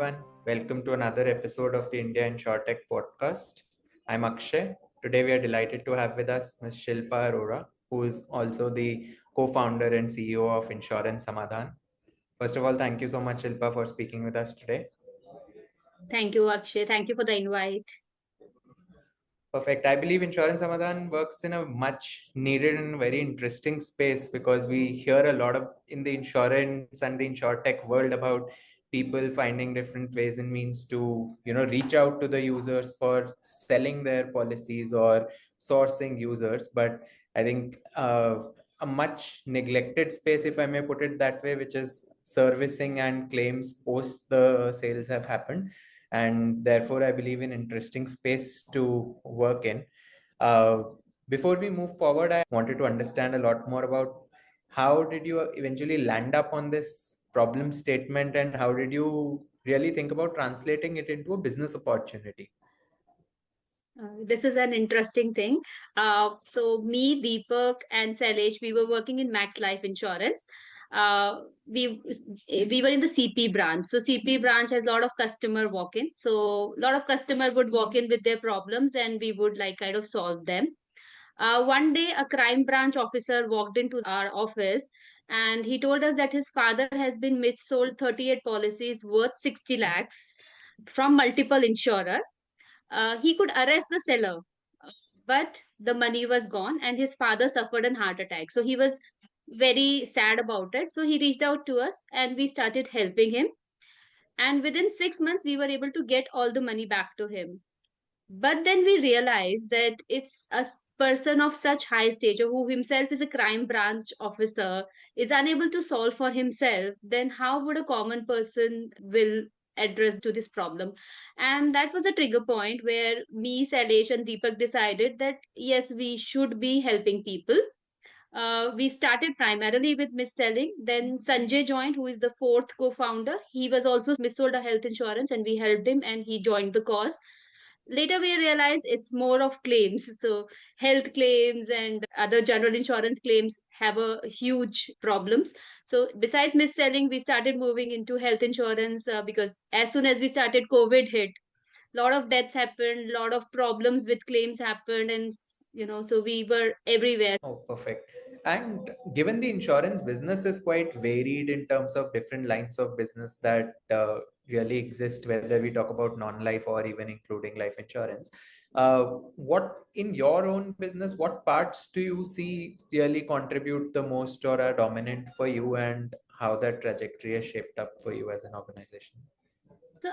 everyone. Welcome to another episode of the India InsurTech Podcast. I'm Akshay. Today we are delighted to have with us Ms. Shilpa Arora, who is also the co-founder and CEO of Insurance Samadhan. First of all, thank you so much, Shilpa, for speaking with us today. Thank you, Akshay. Thank you for the invite. Perfect. I believe Insurance Samadhan works in a much needed and very interesting space because we hear a lot of in the insurance and the insurtech world about people finding different ways and means to reach out to the users for selling their policies or sourcing users. But I think a much neglected space, if I may put it that way, which is servicing and claims post the sales have happened, and therefore I believe in interesting space to work in. Uh, Before we move forward, I wanted to understand a lot more about how did you eventually land up on this problem statement and how did you really think about translating it into a business opportunity? This is an interesting thing. So me, Deepak, and Sailesh, we were working in Max Life Insurance. Uh, we we were in the CP branch. So CP branch has a lot of customer walk-in. So a lot of customer would walk in with their problems, and we would like kind of solve them. One day, a crime branch officer walked into our office, and he told us that his father has been missold 38 policies worth 60 lakhs from multiple insurer. He could arrest the seller, but the money was gone and his father suffered an heart attack. So he was very sad about it. So he reached out to us and we started helping him. And within 6 months, we were able to get all the money back to him. But then we realized that it's a person of such high stature who himself is a crime branch officer is unable to solve for himself, then how would a common person will address to this problem? And that was a trigger point where me, Sailesh, and Deepak decided that yes, we should be helping people. We started primarily with mis-selling. Then Sanjay joined, who is the fourth co-founder. He was also missold a health insurance, and we helped him, and he joined the cause. Later, we realized it's more of claims. So, health claims and other general insurance claims have a huge problems. So, besides mis-selling, we started moving into health insurance because as soon as we started, COVID hit. Lot of deaths happened, lot of problems with claims happened, and so we were everywhere. Oh, perfect. And given the insurance business is quite varied in terms of different lines of business that really exist, whether we talk about non-life or even including life insurance, what in your own business, what parts do you see really contribute the most or are dominant for you, and how that trajectory has shaped up for you as an organization? So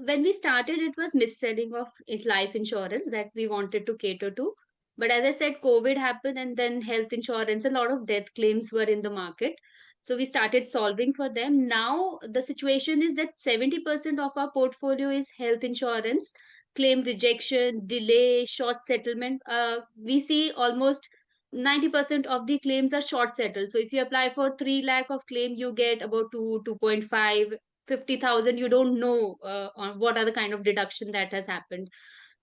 when we started, it was mis-selling of life insurance that we wanted to cater to. But as I said, COVID happened and then health insurance, a lot of death claims were in the market. So we started solving for them. Now the situation is that 70% of our portfolio is health insurance, claim rejection, delay, short settlement. We see almost 90% of the claims are short settled. So if you apply for 3 lakh of claim, you get about 2.5, 50,000. You don't know on what are the kind of deduction that has happened.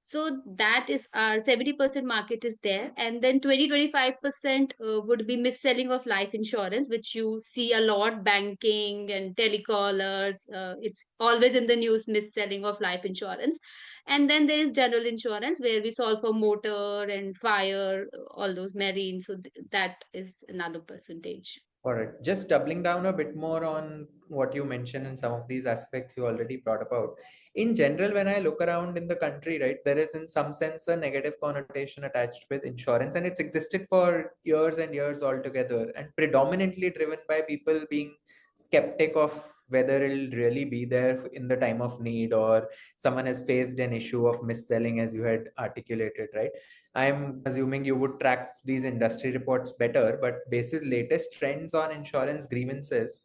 So that is our 70% market is there. And then 20-25% would be mis-selling of life insurance, which you see a lot, banking and telecallers. It's always in the news, mis-selling of life insurance. And then there is general insurance where we solve for motor and fire, all those marine. So that is another percentage. All right. Just doubling down a bit more on what you mentioned and some of these aspects you already brought about. In general, when I look around in the country, right, there is in some sense a negative connotation attached with insurance, and it's existed for years and years altogether, and predominantly driven by people being skeptic of whether it'll really be there in the time of need, or someone has faced an issue of mis-selling, as you had articulated, right? I'm assuming you would track these industry reports better, but basis latest trends on insurance grievances,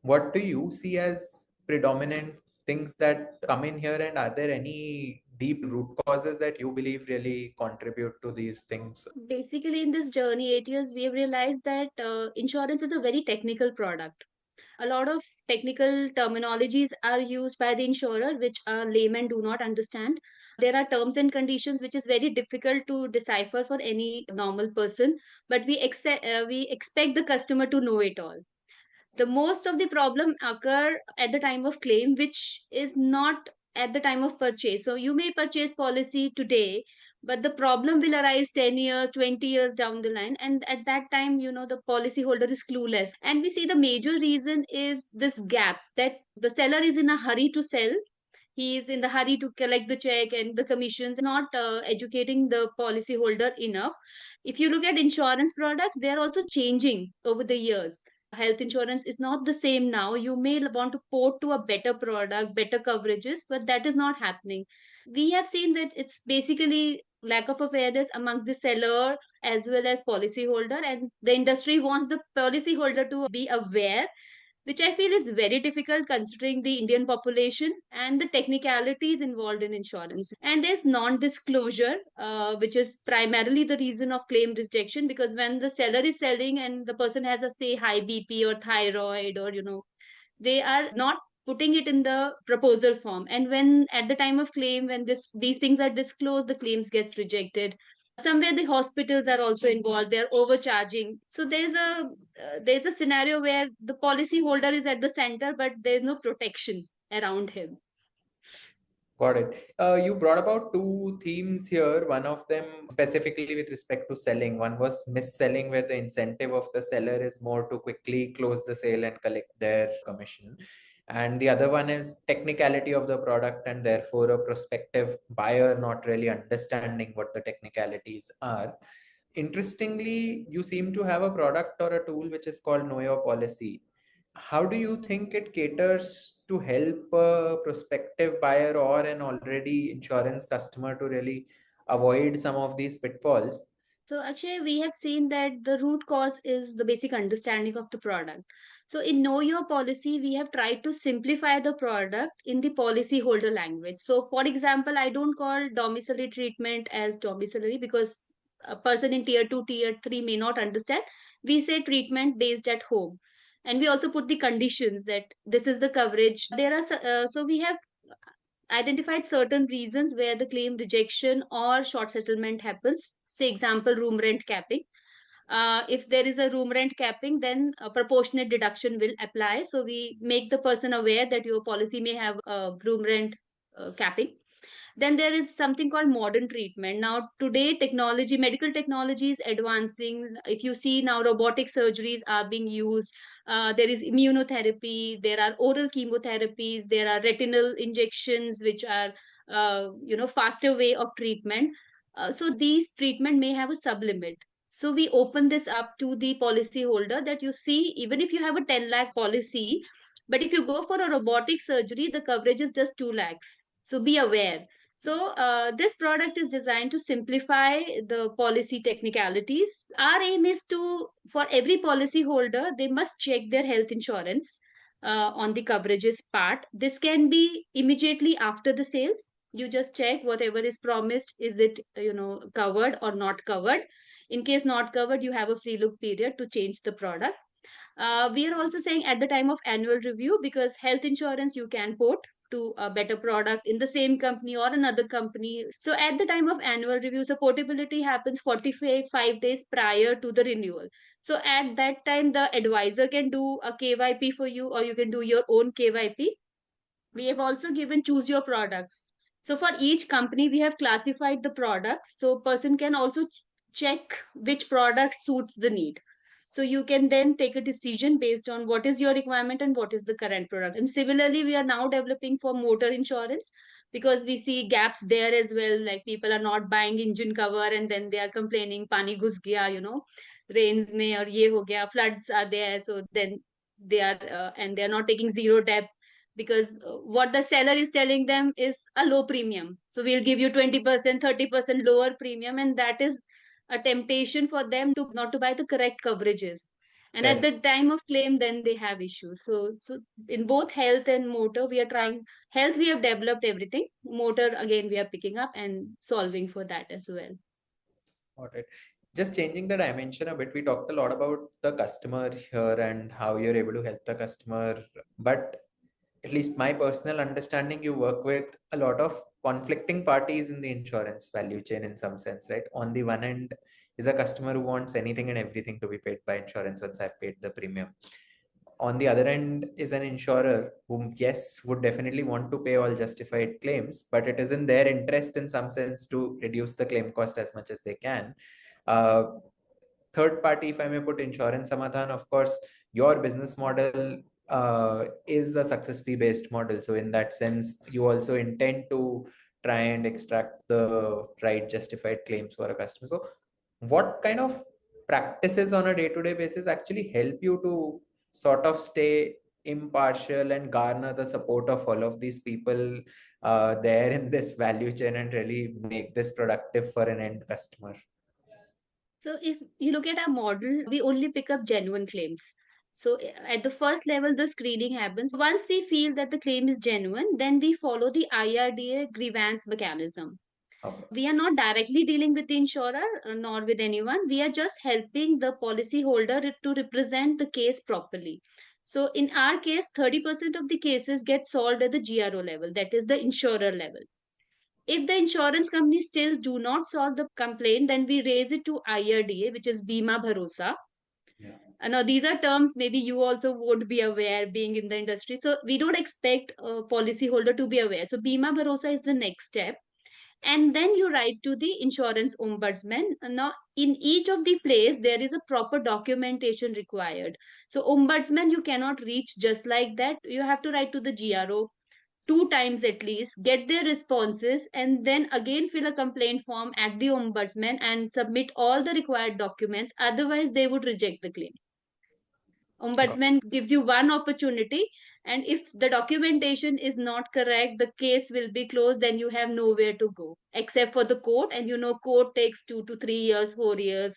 what do you see as predominant things that come in here, and are there any deep root causes that you believe really contribute to these things? Basically, in this journey, 8 years, we have realized that insurance is a very technical product. A lot of technical terminologies are used by the insurer, which a layman do not understand. There are terms and conditions which is very difficult to decipher for any normal person, but we expect the customer to know it all. The most of the problem occur at the time of claim, which is not at the time of purchase. So you may purchase policy today, but the problem will arise 10 years, 20 years down the line. And at that time, the policyholder is clueless. And we see the major reason is this gap, that the seller is in a hurry to sell. He is in the hurry to collect the check and the commissions, not educating the policyholder enough. If you look at insurance products, they are also changing over the years. Health insurance is not the same now. You may want to port to a better product, better coverages, but that is not happening. We have seen that it's basically lack of awareness amongst the seller as well as policyholder, and the industry wants the policyholder to be aware, which I feel is very difficult considering the Indian population and the technicalities involved in insurance. And there's non disclosure, which is primarily the reason of claim rejection, because when the seller is selling and the person has a, say, high BP or thyroid, or, they are not putting it in the proposal form. And when at the time of claim, when these things are disclosed, the claims gets rejected. Somewhere the hospitals are also involved, they're overcharging. So there's a scenario where the policy holder is at the center, but there's no protection around him. Got it. You brought about two themes here. One of them specifically with respect to selling. One was mis-selling, where the incentive of the seller is more to quickly close the sale and collect their commission. And the other one is technicality of the product, and therefore a prospective buyer not really understanding what the technicalities are. Interestingly, you seem to have a product or a tool which is called Know Your Policy. How do you think it caters to help a prospective buyer or an already insurance customer to really avoid some of these pitfalls? So actually, we have seen that the root cause is the basic understanding of the product. So in Know Your Policy, we have tried to simplify the product in the policy holder language. So for example, I don't call domiciliary treatment as domiciliary because a person in tier 2, tier 3 may not understand. We say treatment based at home. And we also put the conditions that this is the coverage. So we have identified certain reasons where the claim rejection or short settlement happens. Say example, room rent capping. If there is a room rent capping, then a proportionate deduction will apply. So we make the person aware that your policy may have a room rent capping. Then there is something called modern treatment. Now today technology, medical technology is advancing. If you see now, robotic surgeries are being used. There is immunotherapy, there are oral chemotherapies, there are retinal injections, which are faster way of treatment. So these treatment may have a sublimit. So we open this up to the policy holder, that you see, even if you have a 10 lakh policy, but if you go for a robotic surgery, the coverage is just 2 lakhs. So be aware. So this product is designed to simplify the policy technicalities. Our aim is to, for every policy holder, they must check their health insurance on the coverages part. This can be immediately after the sales. You just check whatever is promised. Is it, covered or not covered? In case not covered, you have a free look period to change the product. We are also saying at the time of annual review, because health insurance you can port to a better product in the same company or another company. So at the time of annual review, so portability happens 45 days prior to the renewal. So at that time, the advisor can do a KYP for you, or you can do your own KYP. We have also given choose your products. So for each company, we have classified the products. So person can also check which product suits the need. So you can then take a decision based on what is your requirement and what is the current product. And similarly, we are now developing for motor insurance, because we see gaps there as well. Like people are not buying engine cover and then they are complaining, pani ghus gaya, rains mein or ye ho gaya, floods are there. So then they are not taking zero depth, because what the seller is telling them is a low premium. So we'll give you 20%, 30% lower premium, and that is a temptation for them to not to buy the correct coverages. And at Fair. the time of claim, then they have issues. So in both health and motor, we are trying. Health, we have developed everything. Motor, again, we are picking up and solving for that as well. Got it. Just changing the dimension a bit, we talked a lot about the customer here and how you're able to help the customer. But at least my personal understanding, you work with a lot of conflicting parties in the insurance value chain in some sense, right? On the one end is a customer who wants anything and everything to be paid by insurance once I've paid the premium. On the other end is an insurer whom, yes, would definitely want to pay all justified claims, but it is in their interest in some sense to reduce the claim cost as much as they can. Uh, Third party, if I may put Insurance Samadhan, of course, your business model is a success fee based model. So, in that sense, you also intend to try and extract the right justified claims for a customer. So, what kind of practices on a day to day basis actually help you to sort of stay impartial and garner the support of all of these people there in this value chain and really make this productive for an end customer? So if you look at our model, we only pick up genuine claims. So at the first level, the screening happens. Once we feel that the claim is genuine, then we follow the IRDA grievance mechanism. Okay. We are not directly dealing with the insurer nor with anyone. We are just helping the policyholder to represent the case properly. So in our case, 30% of the cases get solved at the GRO level, that is the insurer level. If the insurance company still do not solve the complaint, then we raise it to IRDA, which is Bima Bharosa. Yeah. Now, these are terms maybe you also won't be aware being in the industry. So, we don't expect a policyholder to be aware. So, Bima Bharosa is the next step. And then you write to the insurance ombudsman. Now, in each of the place, there is a proper documentation required. So, ombudsman, you cannot reach just like that. You have to write to the GRO two times at least, get their responses, and then again fill a complaint form at the ombudsman and submit all the required documents. Otherwise, they would reject the claim. Ombudsman gives you one opportunity, and if the documentation is not correct, the case will be closed. Then you have nowhere to go except for the court, and court takes 2 to 3 years, 4 years.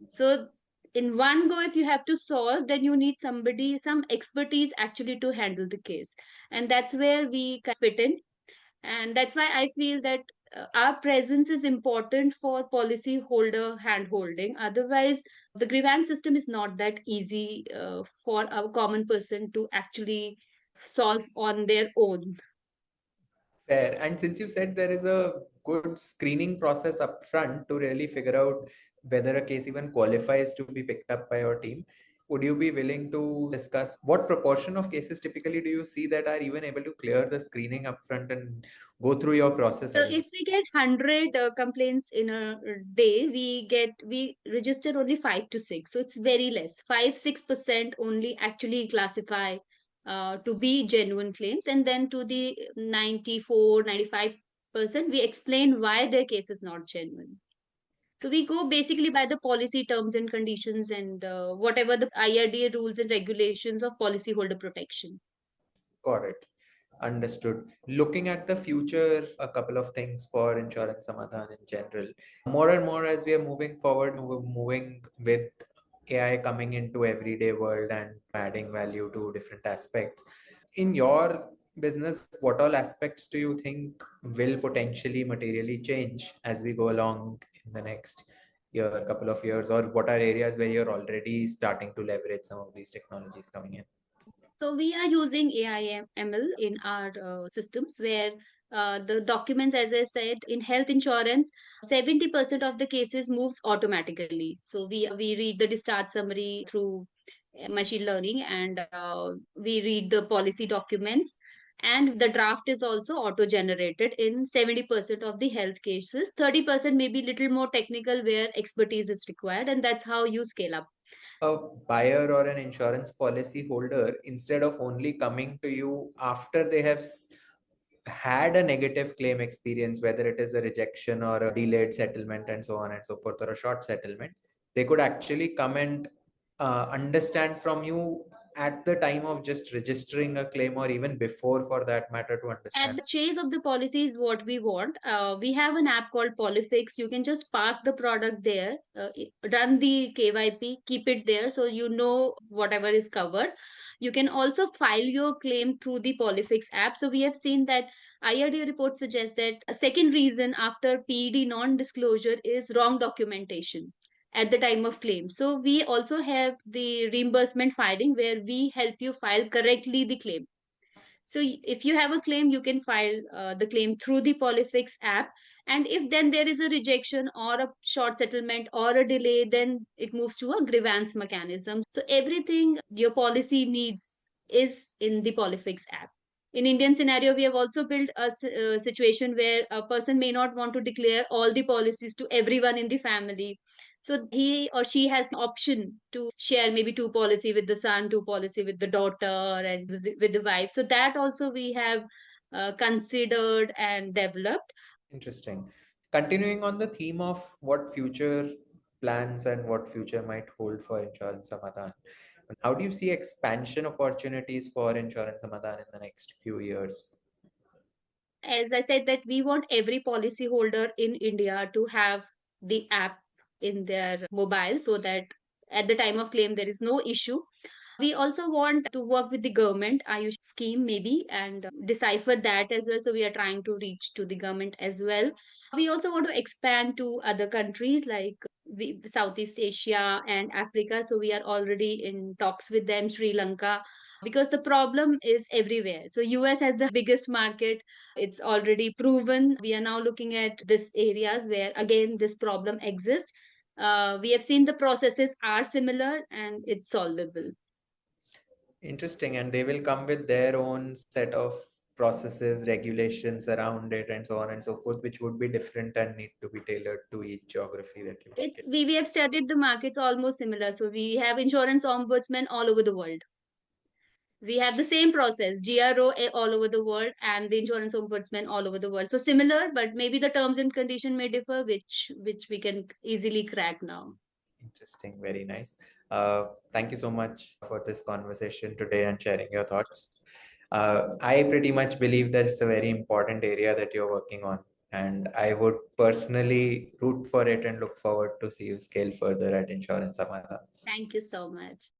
So in one go, if you have to solve, then you need somebody, some expertise actually to handle the case, and that's where we fit in. And that's why I feel that our presence is important for policy holder hand holding. Otherwise, the grievance system is not that easy for a common person to actually solve on their own. Fair. And since you said there is a good screening process up front to really figure out whether a case even qualifies to be picked up by your team, would you be willing to discuss what proportion of cases typically do you see that are even able to clear the screening upfront and go through your process? So if we get 100 complaints in a day, we register only 5 to 6. So it's very less. 5-6% only actually classify to be genuine claims, and then to the 94-95%, we explain why their case is not genuine. So we go basically by the policy terms and conditions and whatever the IRDA rules and regulations of policyholder protection. Got it. Understood. Looking at the future, a couple of things for Insurance Samadhan in general. More and more as we are moving forward, we're moving with AI coming into everyday world and adding value to different aspects. In your business, what all aspects do you think will potentially materially change as we go along in the next year, couple of years, or what are areas where you're already starting to leverage some of these technologies coming in? So we are using AI ML in our systems where the documents, as I said, in health insurance, 70% of the cases moves automatically. So we read the discharge summary through machine learning, and we read the policy documents, and the draft is also auto generated in 70% of the health cases. 30% may be little more technical where expertise is required, and that's how you scale up. A buyer or an insurance policy holder, instead of only coming to you after they have had a negative claim experience, whether it is a rejection or a delayed settlement and so on and so forth, or a short settlement, they could actually come and understand from you at the time of just registering a claim, or even before for that matter, to At understand. the chase of the policy is what we want. We have an app called Polyfix. You can just park the product there, run the KYP, keep it there so you know whatever is covered. You can also file your claim through the Polyfix app. So we have seen that IRDA report suggests that a second reason after PED non-disclosure is wrong documentation at the time of claim. So we also have the reimbursement filing where we help you file correctly the claim. So if you have a claim, you can file the claim through the Polyfix app. And if then there is a rejection or a short settlement or a delay, then it moves to a grievance mechanism. So everything your policy needs is in the Polyfix app. In Indian scenario, we have also built a situation where a person may not want to declare all the policies to everyone in the family. So he or she has the option to share maybe two policy with the son, two policy with the daughter, and with the wife. So that also we have considered and developed. Interesting. Continuing on the theme of what future plans and what future might hold for Insurance Samadhan, how do you see expansion opportunities for Insurance Samadhan in the next few years? As I said, that we want every policyholder in India to have the app in their mobile so that at the time of claim there is no issue. We also want to work with the government Ayush scheme maybe and decipher that as well. So we are trying to reach to the government as well. We also want to expand to other countries like Southeast Asia and Africa. So we are already in talks with them, Sri Lanka, because the problem is everywhere. So US has the biggest market. It's already proven. We are now looking at this areas where again this problem exists. We have seen the processes are similar and it's solvable. Interesting. And they will come with their own set of processes, regulations around it, and so on and so forth, which would be different and need to be tailored to each geography that you work in. We have studied the markets almost similar. So we have insurance ombudsman all over the world. We have the same process, GRO all over the world and the insurance ombudsman all over the world. So similar, but maybe the terms and condition may differ, which we can easily crack now. Interesting. Very nice. Thank you so much for this conversation today and sharing your thoughts. I pretty much believe that it's a very important area that you're working on, and I would personally root for it and look forward to see you scale further at Insurance Samadhan. Thank you so much.